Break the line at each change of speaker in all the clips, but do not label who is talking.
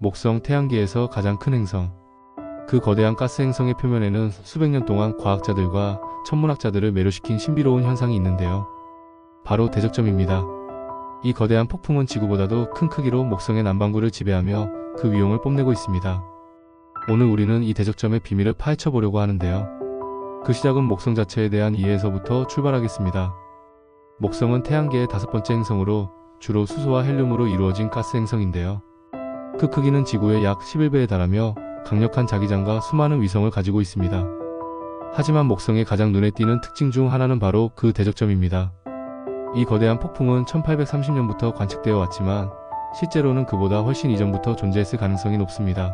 목성 태양계에서 가장 큰 행성. 그 거대한 가스 행성의 표면에는 수백 년 동안 과학자들과 천문학자들을 매료시킨 신비로운 현상이 있는데요. 바로 대적점입니다. 이 거대한 폭풍은 지구보다도 큰 크기로 목성의 남반구를 지배하며 그 위용을 뽐내고 있습니다. 오늘 우리는 이 대적점의 비밀을 파헤쳐 보려고 하는데요. 그 시작은 목성 자체에 대한 이해에서부터 출발하겠습니다. 목성은 태양계의 5번째 행성으로 주로 수소와 헬륨으로 이루어진 가스 행성인데요. 그 크기는 지구의 약 11배에 달하며 강력한 자기장과 수많은 위성을 가지고 있습니다. 하지만 목성의 가장 눈에 띄는 특징 중 하나는 바로 그 대적점입니다. 이 거대한 폭풍은 1830년부터 관측되어 왔지만 실제로는 그보다 훨씬 이전부터 존재했을 가능성이 높습니다.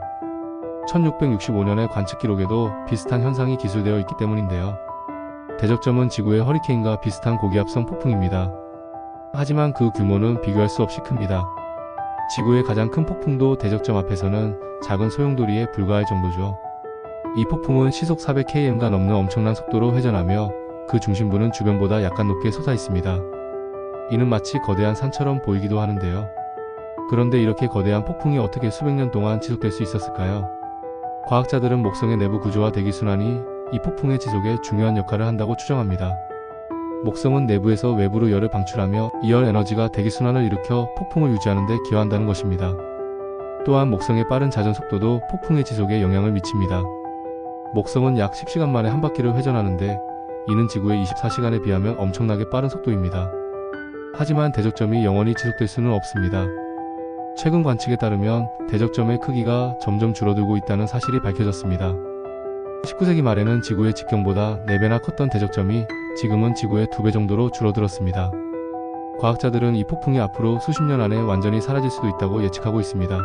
1665년의 관측 기록에도 비슷한 현상이 기술되어 있기 때문인데요. 대적점은 지구의 허리케인과 비슷한 고기압성 폭풍입니다. 하지만 그 규모는 비교할 수 없이 큽니다. 지구의 가장 큰 폭풍도 대적점 앞에서는 작은 소용돌이에 불과할 정도죠. 이 폭풍은 시속 400km가 넘는 엄청난 속도로 회전하며 그 중심부는 주변보다 약간 높게 솟아 있습니다. 이는 마치 거대한 산처럼 보이기도 하는데요. 그런데 이렇게 거대한 폭풍이 어떻게 수백 년 동안 지속될 수 있었을까요? 과학자들은 목성의 내부 구조와 대기순환이 이 폭풍의 지속에 중요한 역할을 한다고 추정합니다. 목성은 내부에서 외부로 열을 방출하며 이 열 에너지가 대기순환을 일으켜 폭풍을 유지하는 데 기여한다는 것입니다. 또한 목성의 빠른 자전 속도도 폭풍의 지속에 영향을 미칩니다. 목성은 약 10시간 만에 한 바퀴를 회전하는데 이는 지구의 24시간에 비하면 엄청나게 빠른 속도입니다. 하지만 대적점이 영원히 지속될 수는 없습니다. 최근 관측에 따르면 대적점의 크기가 점점 줄어들고 있다는 사실이 밝혀졌습니다. 19세기 말에는 지구의 직경보다 4배나 컸던 대적점이 지금은 지구의 2배 정도로 줄어들었습니다. 과학자들은 이 폭풍이 앞으로 수십 년 안에 완전히 사라질 수도 있다고 예측하고 있습니다.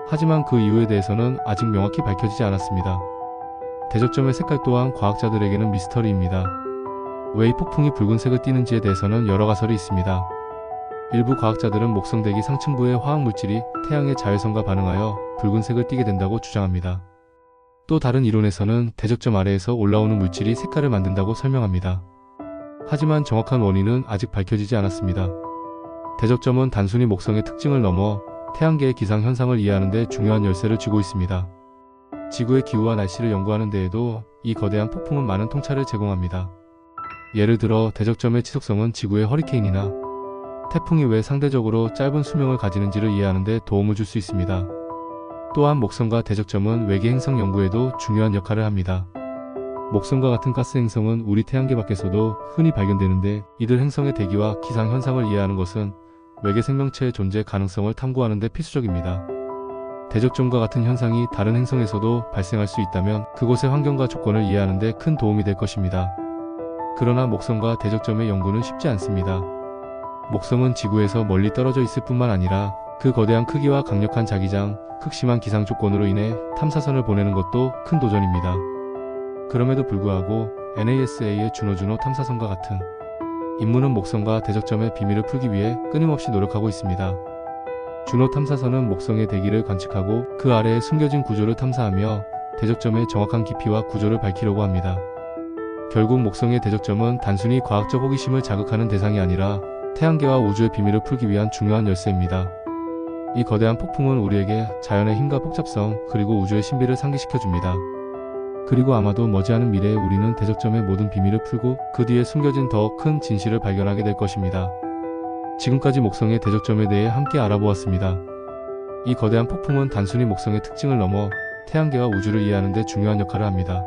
하지만 그 이유에 대해서는 아직 명확히 밝혀지지 않았습니다. 대적점의 색깔 또한 과학자들에게는 미스터리입니다. 왜 이 폭풍이 붉은색을 띠는지에 대해서는 여러 가설이 있습니다. 일부 과학자들은 목성 대기 상층부의 화학물질이 태양의 자외선과 반응하여 붉은색을 띠게 된다고 주장합니다. 또 다른 이론에서는 대적점 아래에서 올라오는 물질이 색깔을 만든다고 설명합니다. 하지만 정확한 원인은 아직 밝혀지지 않았습니다. 대적점은 단순히 목성의 특징을 넘어 태양계의 기상 현상을 이해하는 데 중요한 열쇠를 쥐고 있습니다. 지구의 기후와 날씨를 연구하는 데에도 이 거대한 폭풍은 많은 통찰을 제공합니다. 예를 들어 대적점의 지속성은 지구의 허리케인이나 태풍이 왜 상대적으로 짧은 수명을 가지는지를 이해하는 데 도움을 줄 수 있습니다. 또한 목성과 대적점은 외계 행성 연구에도 중요한 역할을 합니다. 목성과 같은 가스 행성은 우리 태양계 밖에서도 흔히 발견되는데 이들 행성의 대기와 기상 현상을 이해하는 것은 외계 생명체의 존재 가능성을 탐구하는 데 필수적입니다. 대적점과 같은 현상이 다른 행성에서도 발생할 수 있다면 그곳의 환경과 조건을 이해하는 데 큰 도움이 될 것입니다. 그러나 목성과 대적점의 연구는 쉽지 않습니다. 목성은 지구에서 멀리 떨어져 있을 뿐만 아니라 그 거대한 크기와 강력한 자기장, 극심한 기상 조건으로 인해 탐사선을 보내는 것도 큰 도전입니다. 그럼에도 불구하고 NASA의 주노 탐사선과 같은 임무는 목성과 대적점의 비밀을 풀기 위해 끊임없이 노력하고 있습니다. 주노 탐사선은 목성의 대기를 관측하고 그 아래에 숨겨진 구조를 탐사하며 대적점의 정확한 깊이와 구조를 밝히려고 합니다. 결국 목성의 대적점은 단순히 과학적 호기심을 자극하는 대상이 아니라 태양계와 우주의 비밀을 풀기 위한 중요한 열쇠입니다. 이 거대한 폭풍은 우리에게 자연의 힘과 복잡성 그리고 우주의 신비를 상기시켜줍니다. 그리고 아마도 머지않은 미래에 우리는 대적점의 모든 비밀을 풀고 그 뒤에 숨겨진 더 큰 진실을 발견하게 될 것입니다. 지금까지 목성의 대적점에 대해 함께 알아보았습니다. 이 거대한 폭풍은 단순히 목성의 특징을 넘어 태양계와 우주를 이해하는 데 중요한 역할을 합니다.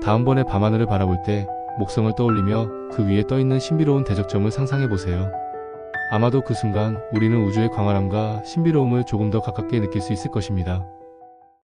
다음번에 밤하늘을 바라볼 때 목성을 떠올리며 그 위에 떠있는 신비로운 대적점을 상상해보세요. 아마도 그 순간 우리는 우주의 광활함과 신비로움을 조금 더 가깝게 느낄 수 있을 것입니다.